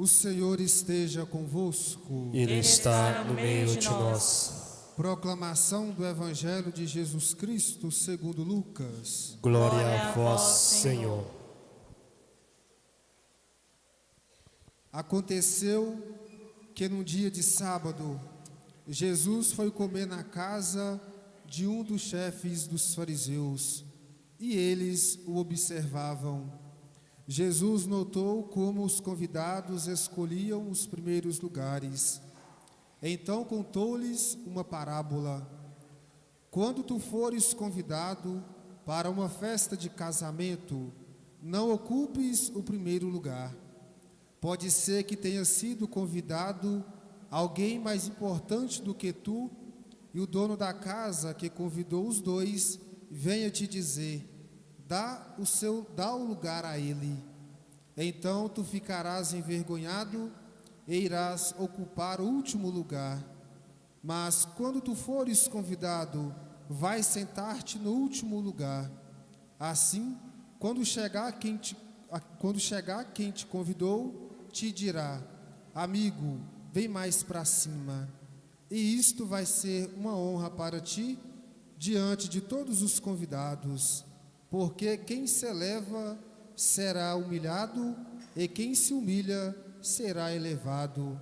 O Senhor esteja convosco. Ele está no meio de nós. Proclamação do Evangelho de Jesus Cristo segundo Lucas. Glória a vós, Senhor. Aconteceu que num dia de sábado, Jesus foi comer na casa de um dos chefes dos fariseus, e eles o observavam. Jesus notou como os convidados escolhiam os primeiros lugares. Então contou-lhes uma parábola. Quando tu fores convidado para uma festa de casamento, não ocupes o primeiro lugar. Pode ser que tenha sido convidado alguém mais importante do que tu, e o dono da casa que convidou os dois venha te dizer: dá o lugar a ele. Então tu ficarás envergonhado e irás ocupar o último lugar. Mas quando tu fores convidado, vai sentar-te no último lugar. Assim, quando chegar quem te convidou, te dirá: amigo, vem mais para cima. E isto vai ser uma honra para ti diante de todos os convidados, porque quem se eleva será humilhado, e quem se humilha será elevado.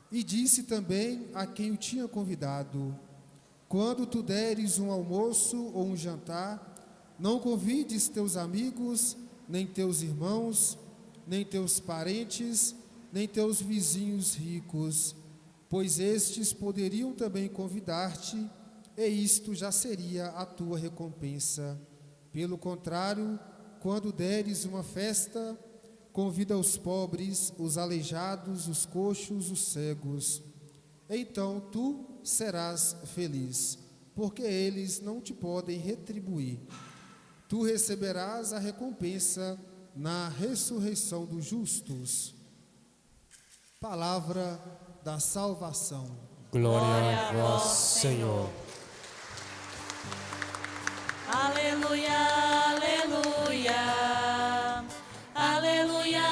E disse também a quem o tinha convidado: quando tu deres um almoço ou um jantar, não convides teus amigos, nem teus irmãos, nem teus parentes, nem teus vizinhos ricos, pois estes poderiam também convidar-te, e isto já seria a tua recompensa. Pelo contrário, quando deres uma festa, convida os pobres, os aleijados, os coxos, os cegos. Então tu serás feliz, porque eles não te podem retribuir. Tu receberás a recompensa na ressurreição dos justos. Palavra da salvação. Glória a vós, Senhor. Aleluia, aleluia. Aleluia,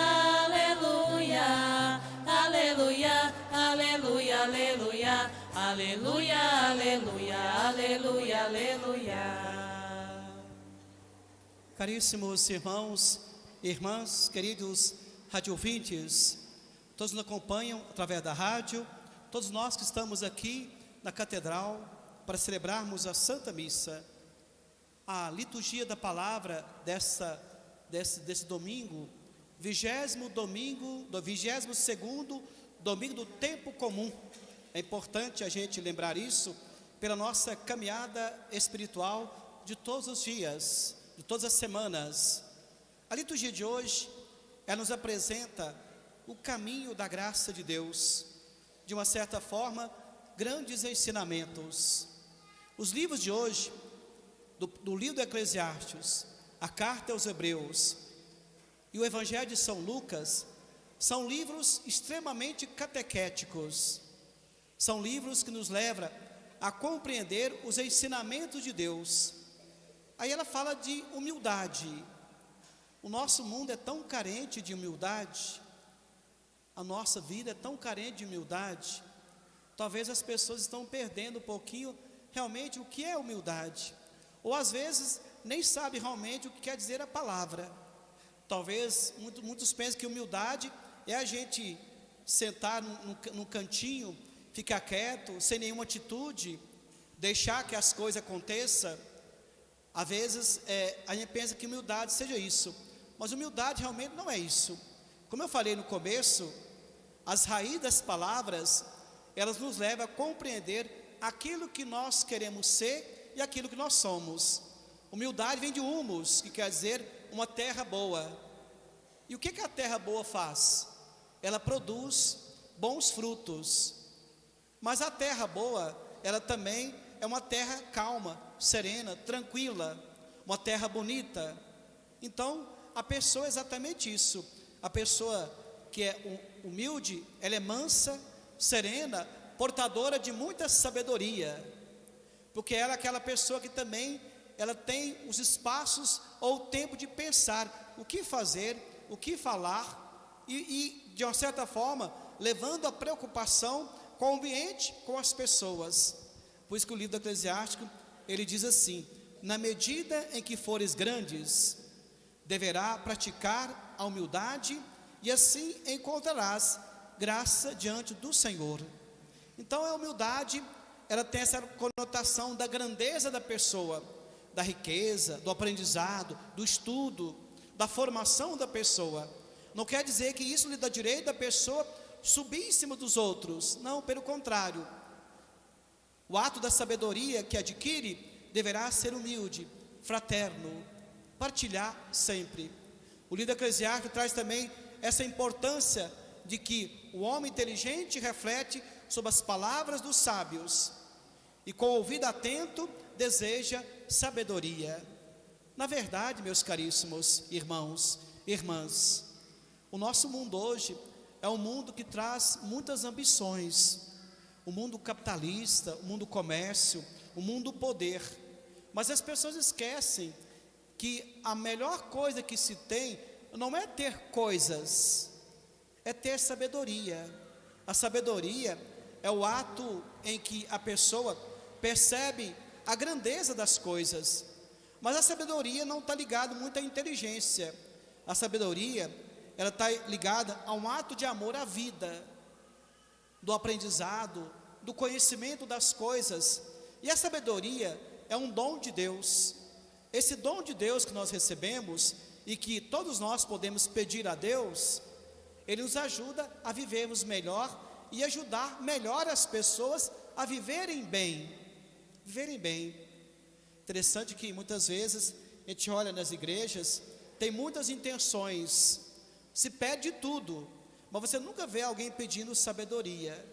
aleluia. Aleluia, aleluia, aleluia. Aleluia, aleluia, aleluia, aleluia. Caríssimos irmãos e irmãs, queridos radiovintes, todos nos acompanham através da rádio, todos nós que estamos aqui na catedral para celebrarmos a Santa Missa, a liturgia da palavra desse domingo, 22º domingo do tempo comum. É importante a gente lembrar isso pela nossa caminhada espiritual de todos os dias, de todas as semanas. A liturgia de hoje, ela nos apresenta o caminho da graça de Deus, de uma certa forma, grandes ensinamentos. Os livros de hoje, do livro do Eclesiastes, a carta aos Hebreus e o Evangelho de São Lucas, são livros extremamente catequéticos, são livros que nos levam a compreender os ensinamentos de Deus. Aí ela fala de humildade. O nosso mundo é tão carente de humildade, a nossa vida é tão carente de humildade. Talvez as pessoas estão perdendo um pouquinho realmente o que é humildade, ou às vezes nem sabem realmente o que quer dizer a palavra. Talvez muitos pensem que humildade é a gente sentar num cantinho, ficar quieto, sem nenhuma atitude, deixar que as coisas aconteçam. Às vezes a gente pensa que humildade seja isso, mas humildade realmente não é isso. Como eu falei no começo, as raízes das palavras, elas nos levam a compreender aquilo que nós queremos ser e aquilo que nós somos. Humildade vem de humus, que quer dizer uma terra boa. E o que a terra boa faz? Ela produz bons frutos. Mas a terra boa, ela também é uma terra calma, serena, tranquila, uma terra bonita. Então, a pessoa é exatamente isso. A pessoa que é humilde, ela é mansa, serena, portadora de muita sabedoria, porque ela é aquela pessoa que também ela tem os espaços ou o tempo de pensar o que fazer, o que falar, e de uma certa forma, levando a preocupação com o ambiente, com as pessoas. Por isso que o livro do Eclesiástico, ele diz assim: na medida em que fores grandes, deverá praticar a humildade, e assim encontrarás graça diante do Senhor. Então a humildade, ela tem essa conotação da grandeza da pessoa, da riqueza, do aprendizado, do estudo, da formação da pessoa. Não quer dizer que isso lhe dá direito da pessoa subir em cima dos outros. Não, pelo contrário. O ato da sabedoria que adquire deverá ser humilde, fraterno, partilhar sempre. O livro Eclesiástico traz também essa importância de que o homem inteligente reflete sobre as palavras dos sábios e com o ouvido atento deseja sabedoria. Na verdade, meus caríssimos irmãos e irmãs, o nosso mundo hoje é um mundo que traz muitas ambições, o mundo capitalista, o mundo comércio, o mundo poder. Mas as pessoas esquecem que a melhor coisa que se tem não é ter coisas, é ter sabedoria. A sabedoria é o ato em que a pessoa percebe a grandeza das coisas. Mas a sabedoria não está ligada muito à inteligência. A sabedoria, ela está ligada a um ato de amor à vida, do aprendizado, do conhecimento das coisas. E a sabedoria é um dom de Deus. Esse dom de Deus que nós recebemos e que todos nós podemos pedir a Deus, Ele nos ajuda a vivermos melhor e ajudar melhor as pessoas a viverem bem. Viverem bem. Interessante que muitas vezes a gente olha nas igrejas, tem muitas intenções, se pede tudo, mas você nunca vê alguém pedindo sabedoria,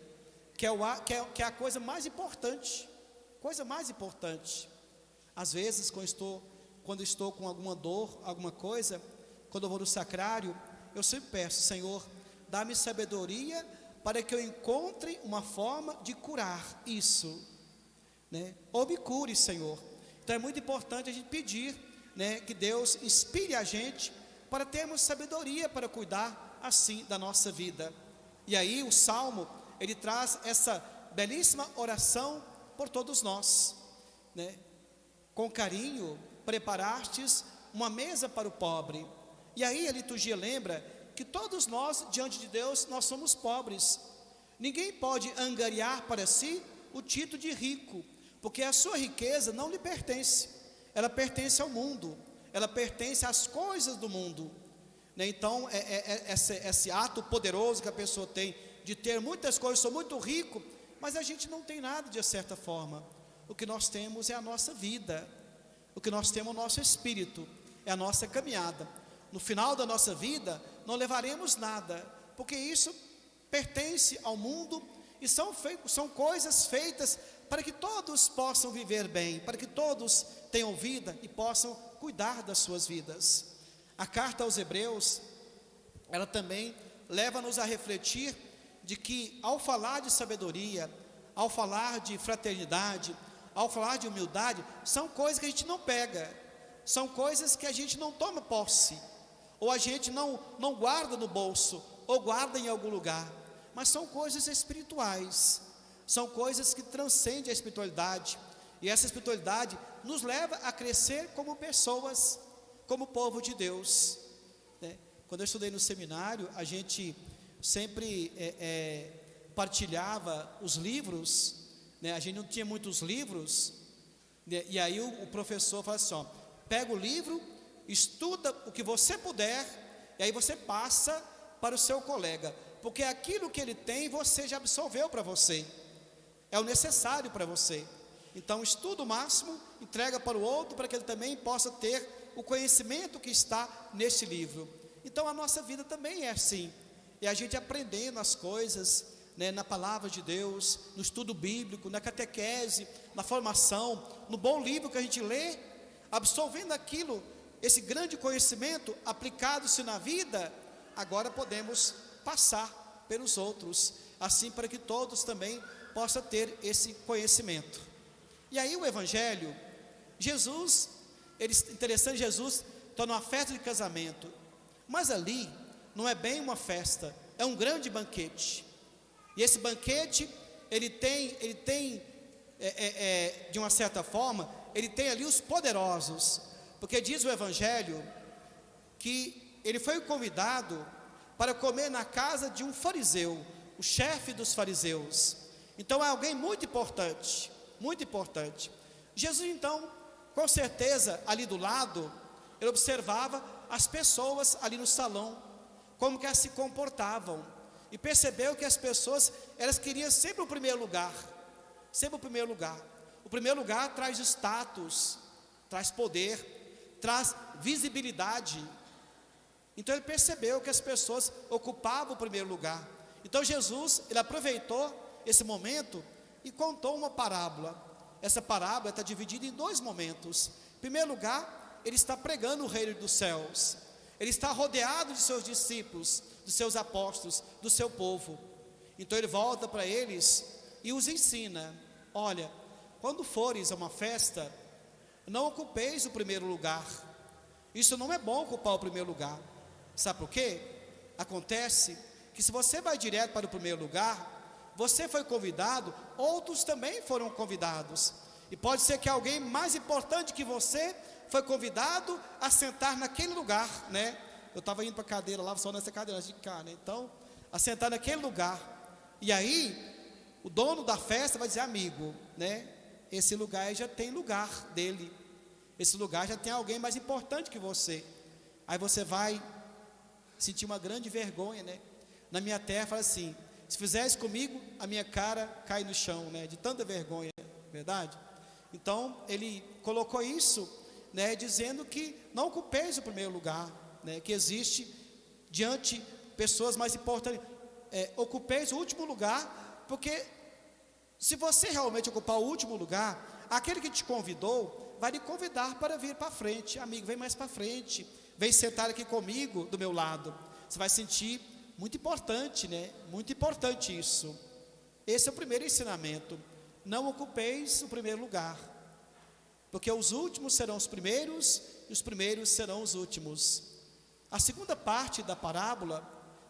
que é a coisa mais importante. Coisa mais importante. Às vezes, quando estou com alguma dor, alguma coisa, quando eu vou no sacrário, eu sempre peço: Senhor, dá-me sabedoria para que eu encontre uma forma de curar isso, né? Ou me cure, Senhor. Então é muito importante a gente pedir, né, que Deus inspire a gente para termos sabedoria para cuidar assim da nossa vida. E aí o Salmo, ele traz essa belíssima oração por todos nós, né? Com carinho preparastes uma mesa para o pobre. E aí a liturgia lembra que todos nós, diante de Deus, nós somos pobres. Ninguém pode angariar para si o título de rico, porque a sua riqueza não lhe pertence. Ela pertence ao mundo, ela pertence às coisas do mundo, né? Então esse ato poderoso que a pessoa tem de ter muitas coisas, sou muito rico, mas a gente não tem nada de certa forma. O que nós temos é a nossa vida, o que nós temos é o nosso espírito, é a nossa caminhada. No final da nossa vida não levaremos nada, porque isso pertence ao mundo e são coisas feitas para que todos possam viver bem, para que todos tenham vida e possam cuidar das suas vidas. A carta aos Hebreus, ela também leva-nos a refletir de que ao falar de sabedoria, ao falar de fraternidade, ao falar de humildade, são coisas que a gente não pega, são coisas que a gente não toma posse, ou a gente não guarda no bolso, ou guarda em algum lugar, mas são coisas espirituais, são coisas que transcendem a espiritualidade, e essa espiritualidade nos leva a crescer como pessoas, como povo de Deus, né? Quando eu estudei no seminário, a gente sempre partilhava os livros, né? A gente não tinha muitos livros, né? E aí o professor fala assim, ó, pega o livro, estuda o que você puder, e aí você passa para o seu colega, porque aquilo que ele tem, você já absorveu para você, é o necessário para você. Então estuda o máximo, entrega para o outro, para que ele também possa ter o conhecimento que está neste livro. Então a nossa vida também é assim, é a gente aprendendo as coisas, né, na palavra de Deus, no estudo bíblico, na catequese, na formação, no bom livro que a gente lê, absorvendo aquilo, esse grande conhecimento, aplicado-se na vida, agora podemos passar pelos outros, assim para que todos também possam ter esse conhecimento. E aí o Evangelho, Jesus, interessante, Jesus está numa festa de casamento, mas ali não é bem uma festa, é um grande banquete. E esse banquete, ele tem de uma certa forma, ele tem ali os poderosos, porque diz o Evangelho que ele foi convidado para comer na casa de um fariseu, o chefe dos fariseus. Então é alguém muito importante, muito importante. Jesus então, com certeza, ali do lado, ele observava as pessoas ali no salão, como que elas se comportavam, e percebeu que as pessoas, elas queriam sempre o primeiro lugar, sempre o primeiro lugar. O primeiro lugar traz status, traz poder, traz visibilidade. Então ele percebeu que as pessoas ocupavam o primeiro lugar. Então Jesus, ele aproveitou esse momento e contou uma parábola. Essa parábola está dividida em dois momentos. Em primeiro lugar, ele está pregando o reino dos céus. Ele está rodeado de seus discípulos, dos seus apóstolos, do seu povo. Então ele volta para eles e os ensina: olha, quando fores a uma festa, não ocupeis o primeiro lugar. Isso não é bom, ocupar o primeiro lugar. Sabe por quê? Acontece que se você vai direto para o primeiro lugar, você foi convidado, outros também foram convidados. E pode ser que alguém mais importante que você foi convidado a sentar naquele lugar, né? Eu estava indo para a cadeira lá, só nessa cadeira de cá, né? Então, a sentar naquele lugar. E aí, o dono da festa vai dizer: amigo, né? Esse lugar aí já tem lugar dele. Esse lugar já tem alguém mais importante que você. Aí você vai sentir uma grande vergonha, né? Na minha terra fala assim: se fizeres comigo, a minha cara cai no chão, né? De tanta vergonha, verdade? Então, ele colocou isso, né? Dizendo que não ocupeis o primeiro lugar, né? Que existe diante pessoas mais importantes. Ocupeis o último lugar, porque se você realmente ocupar o último lugar, aquele que te convidou vai lhe convidar para vir para frente. Amigo, vem mais para frente, vem sentar aqui comigo do meu lado. Você vai sentir muito importante, né? Muito importante isso. Esse é o primeiro ensinamento: não ocupeis o primeiro lugar, porque os últimos serão os primeiros e os primeiros serão os últimos. A segunda parte da parábola,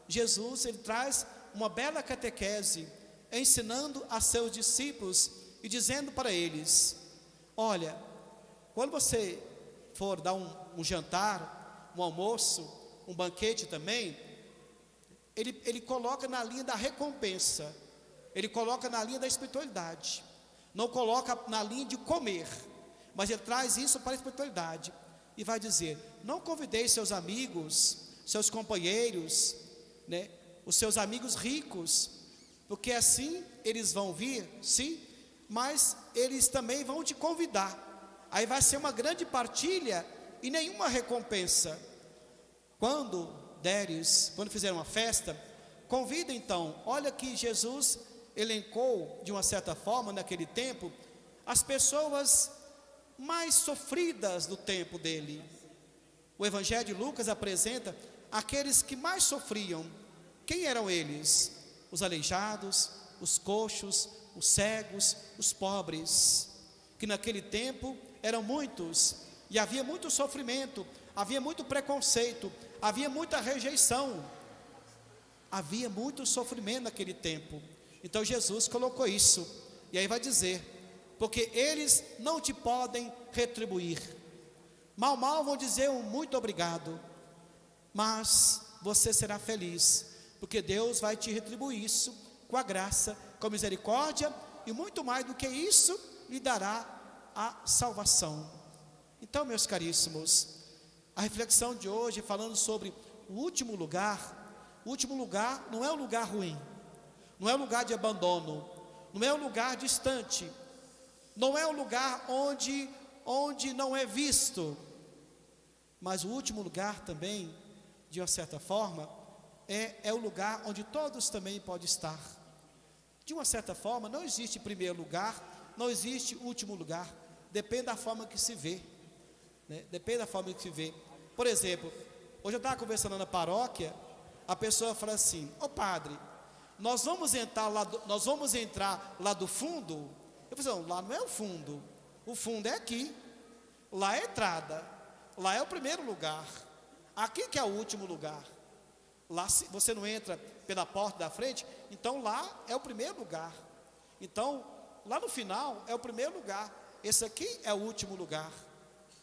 Jesus, ele traz uma bela catequese, ensinando a seus discípulos e dizendo para eles: olha, quando você for dar um jantar, um almoço, um banquete também, ele coloca na linha da recompensa, ele coloca na linha da espiritualidade, não coloca na linha de comer, mas ele traz isso para a espiritualidade, e vai dizer: não convideis seus amigos, seus companheiros, né, os seus amigos ricos, porque assim eles vão vir, sim, mas eles também vão te convidar, aí vai ser uma grande partilha e nenhuma recompensa. Quando fizer uma festa, convida então. Olha que Jesus elencou, de uma certa forma, naquele tempo, as pessoas mais sofridas do tempo dele. O Evangelho de Lucas apresenta aqueles que mais sofriam. Quem eram eles? Os aleijados, os coxos, os cegos, os pobres, que naquele tempo eram muitos, e havia muito sofrimento, havia muito preconceito, havia muita rejeição, havia muito sofrimento naquele tempo. Então Jesus colocou isso, e aí vai dizer: porque eles não te podem retribuir, mal vão dizer um muito obrigado, mas você será feliz, porque Deus vai te retribuir isso com a graça, com a misericórdia, e muito mais do que isso, lhe dará a salvação. Então, meus caríssimos, a reflexão de hoje, falando sobre o último lugar não é um lugar ruim, não é um lugar de abandono, não é um lugar distante, não é um lugar onde não é visto, mas o último lugar também, de uma certa forma, é o lugar onde todos também podem estar. De uma certa forma, não existe primeiro lugar, não existe último lugar, depende da forma que se vê, né? Depende da forma que se vê. Por exemplo, hoje eu estava conversando na paróquia, a pessoa fala assim: ô padre, nós vamos entrar lá do fundo? Eu falei: não, lá não é o fundo é aqui, lá é a entrada, lá é o primeiro lugar, aqui que é o último lugar. Lá, se você não entra pela porta da frente, então lá é o primeiro lugar. Então, lá no final é o primeiro lugar. Esse aqui é o último lugar,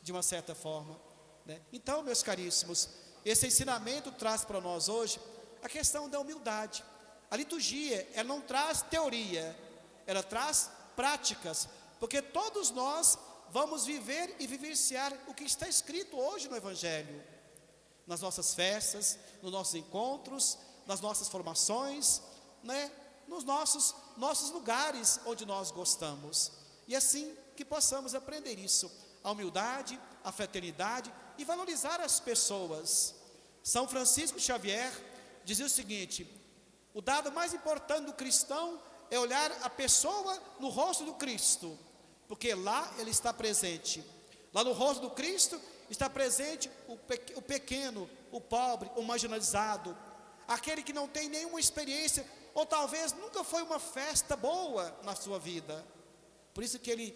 de uma certa forma, né? Então, meus caríssimos, esse ensinamento traz para nós hoje a questão da humildade. A liturgia, ela não traz teoria, ela traz práticas, porque todos nós vamos viver e vivenciar o que está escrito hoje no Evangelho, nas nossas festas, nos nossos encontros, nas nossas formações, né? Nos nossos lugares onde nós gostamos, e assim que possamos aprender isso, a humildade, a fraternidade e valorizar as pessoas. São Francisco Xavier dizia o seguinte: o dado mais importante do cristão é olhar a pessoa no rosto do Cristo, porque lá ele está presente. Lá no rosto do Cristo está presente o pequeno, o pobre, o marginalizado, aquele que não tem nenhuma experiência, ou talvez nunca foi uma festa boa na sua vida. Por isso que ele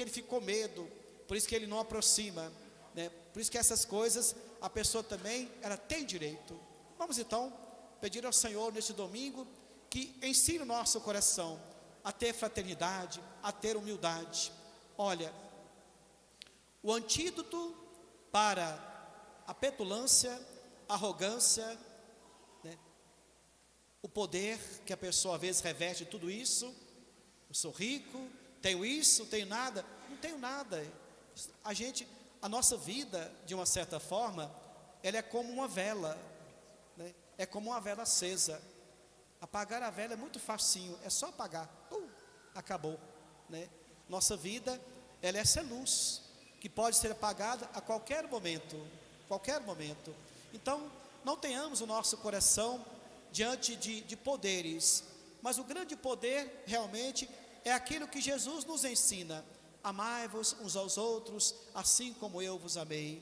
ficou com medo, por isso que ele não aproxima, né? Por isso que essas coisas a pessoa também ela tem direito. Vamos então pedir ao Senhor neste domingo que ensine o nosso coração a ter fraternidade, a ter humildade. Olha, o antídoto para a petulância, a arrogância, né? O poder que a pessoa às vezes reveste tudo isso. Eu sou rico, tenho isso, tenho nada. Não tenho nada. A nossa vida, de uma certa forma, ela é como uma vela, né? É como uma vela acesa. Apagar a vela é muito facinho, é só apagar, acabou, né? Nossa vida, ela é essa luz que pode ser apagada a qualquer momento, qualquer momento. Então, não tenhamos o nosso coração diante de poderes, mas o grande poder realmente é aquilo que Jesus nos ensina: amai-vos uns aos outros, assim como eu vos amei,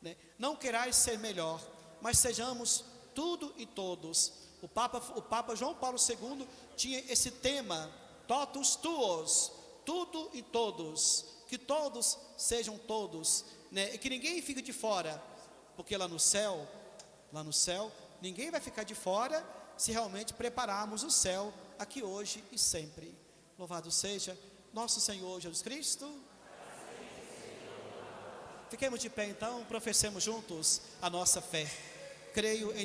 né? Não querais ser melhor, mas sejamos tudo e todos. O Papa João Paulo II tinha esse tema, totus tuos, tudo e todos, que todos sejam todos, né? E que ninguém fique de fora, porque lá no céu, ninguém vai ficar de fora se realmente prepararmos o céu aqui hoje e sempre. Louvado seja nosso Senhor Jesus Cristo. Fiquemos de pé então, professemos juntos a nossa fé. Creio em